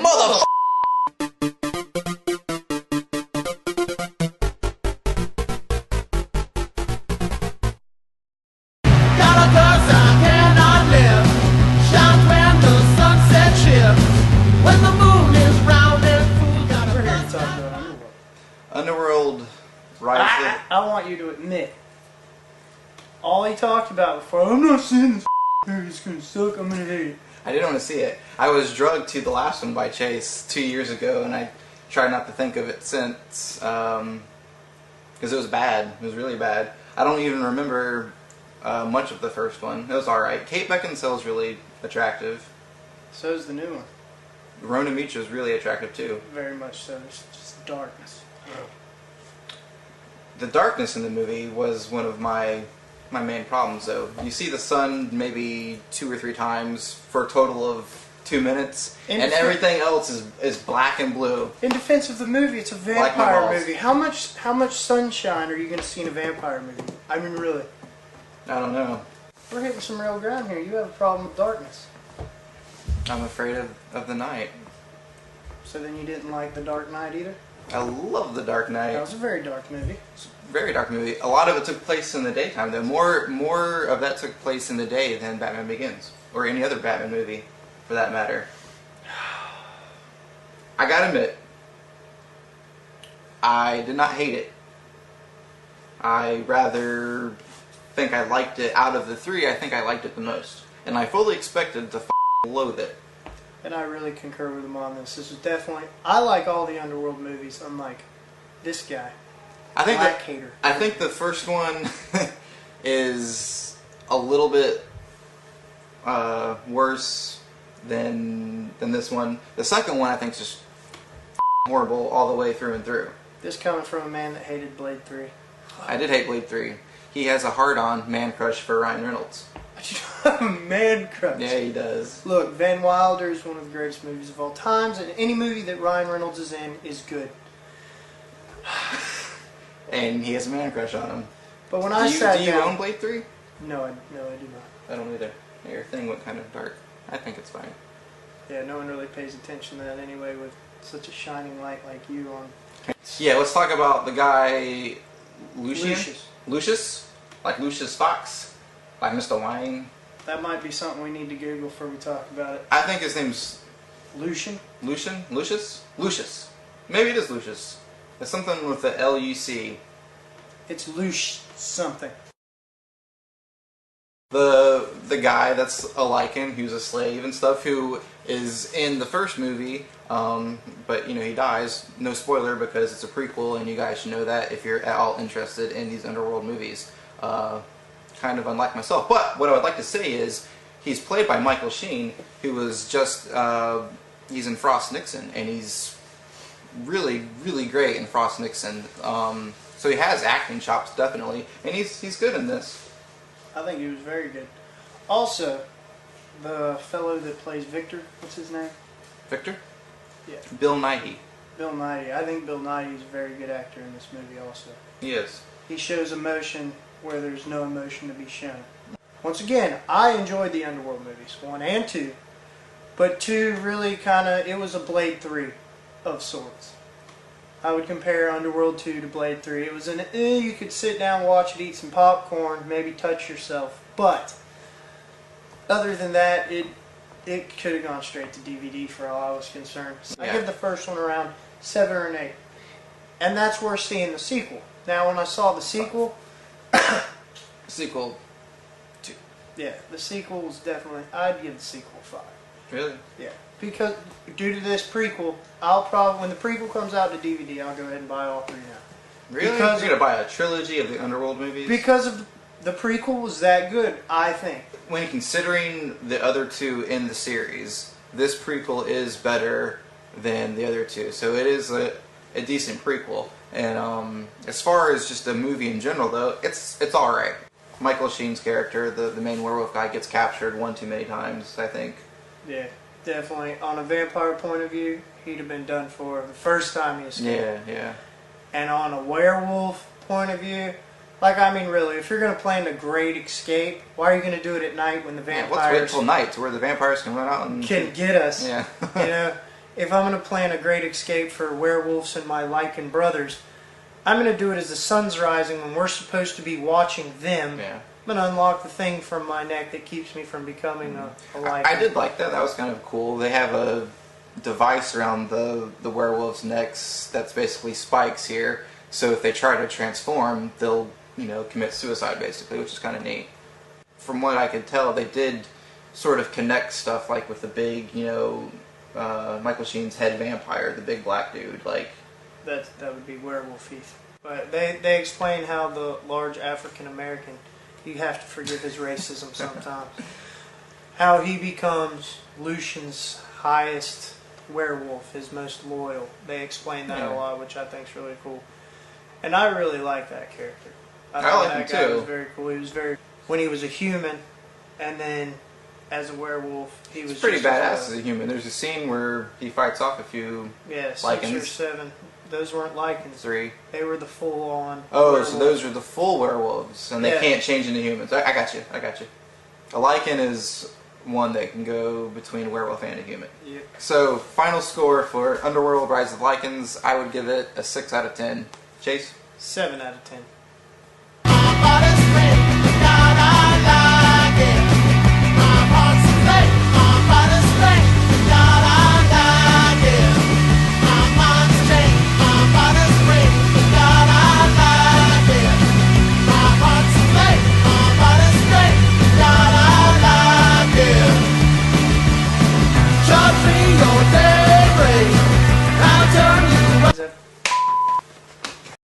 Mother. Underworld Rise. I want you to admit, all he talked about before, I'm not seeing this movie, it's gonna suck, I'm gonna hate it. I didn't want to see it. I was drugged to the last one by Chase 2 years ago, and I tried not to think of it since, because it was bad. It was really bad. I don't even remember much of the first one. It was alright. Kate Beckinsale's really attractive. So is the new one. Rona Mitra's really attractive too. Very much so. There's just darkness. The darkness in the movie was one of my main problems, though. You see the sun maybe 2 or 3 times for a total of 2 minutes, and everything else is black and blue. In defense of the movie, it's a vampire movie. How much sunshine are you going to see in a vampire movie? I mean, really. I don't know. We're hitting some real ground here. You have a problem with darkness. I'm afraid of the night. So then you didn't like The Dark Knight either? I love The Dark Knight. That was a very dark movie. It's a very dark movie. A lot of it took place in the daytime, though. More of that took place in the day than Batman Begins, or any other Batman movie, for that matter. I gotta admit, I did not hate it. I rather think I liked it. Out of the 3, I think I liked it the most, and I fully expected to loathe it. And I really concur with him on this. This is definitely... I like all the Underworld movies, unlike this guy. I think Black hater. I think the first one is a little bit worse than this one. The second one, I think, is just horrible all the way through and through. This coming from a man that hated Blade 3. I did hate Blade 3. He has a hard-on man crush for Ryan Reynolds. A man crush. Yeah, he does. Look, Van Wilder is one of the greatest movies of all times, and any movie that Ryan Reynolds is in is good. And he has a man crush on him. But when I sat down... Do you own Blade 3? No, I do not. I don't either. Your thing went kind of dark. I think it's fine. Yeah, no one really pays attention to that anyway with such a shining light like you on... Yeah, let's talk about the guy... Lucius. Lucius? Like Lucius Fox? Like Mr. Wang? That might be something we need to Google before we talk about it. I think his name's... Lucian? Lucian? Lucius? Lucius. Maybe it is Lucius. It's something with the L-U-C. It's Lush something. The guy that's a Lycan, who's a slave and stuff, who is in the first movie, but, you know, he dies. No spoiler because it's a prequel, and you guys should know that if you're at all interested in these Underworld movies. Kind of unlike myself. But what I would like to say is he's played by Michael Sheen, who was just he's in Frost Nixon, and he's really, really great in Frost Nixon. So he has acting chops, definitely, and he's good in this. I think he was very good. Also, the fellow that plays Victor, what's his name? Victor? Yeah. Bill Nighy. Bill Nighy. I think Bill Nighy is a very good actor in this movie also. He is. He shows emotion where there's no emotion to be shown. Once again, I enjoyed the Underworld movies, 1 and 2, but 2 really kind of, it was a Blade 3 of sorts. I would compare Underworld 2 to Blade 3. It was you could sit down, watch it, eat some popcorn, maybe touch yourself, but other than that, it could have gone straight to DVD for all I was concerned. Yeah. I give the first one around 7 or an 8, and that's worth seeing the sequel. Now, when I saw the sequel... Sequel 2. Yeah, the sequel was definitely... I'd give the sequel 5. Really? Yeah. Because, due to this prequel, I'll probably... When the prequel comes out to DVD, I'll go ahead and buy all 3 now. Really? Because you're going to buy a trilogy of the Underworld movies? Because of the prequel was that good, I think. When considering the other 2 in the series, this prequel is better than the other 2. So it is a decent prequel. And as far as just the movie in general, though, it's alright. Michael Sheen's character, the main werewolf guy, gets captured 1 too many times, I think. Yeah, definitely. On a vampire point of view, he'd have been done for the first time he escaped. Yeah, yeah. And on a werewolf point of view, like, I mean, really, if you're going to plan the great escape, why are you going to do it at night when the vampires... Yeah, let's wait until night to where the vampires can run out and... Can get us. Yeah. You know? if I'm going to plan a great escape for werewolves and my Lycan brothers, I'm going to do it as the sun's rising when we're supposed to be watching them. Yeah. I'm going to unlock the thing from my neck that keeps me from becoming a Lycan. I did like that. That was kind of cool. They have a device around the werewolves' necks that's basically spikes here. So if they try to transform, they'll, commit suicide basically, which is kind of neat. From what I could tell, they did sort of connect stuff like with the big, Michael Sheen's head vampire, the big black dude, like. That would be werewolf Heath. But they explain how the large African American, you have to forgive his racism sometimes, how he becomes Lucian's highest werewolf, his most loyal. They explain that a lot, which I think is really cool. And I really like that character. I thought like that him guy too. was very cool. He was when he was a human, and then as a werewolf, he was pretty just badass as a human. There's a scene where he fights off a few 6 Lycans. or 7. Those weren't Lycans. 3. They were the full-on. Oh, werewolf. so those are the full werewolves, and they can't change into humans. I got you. A Lycan is one that can go between a werewolf and a human. Yep. So, final score for Underworld: Rise of the Lycans, I would give it a 6 out of 10. Chase? 7 out of 10.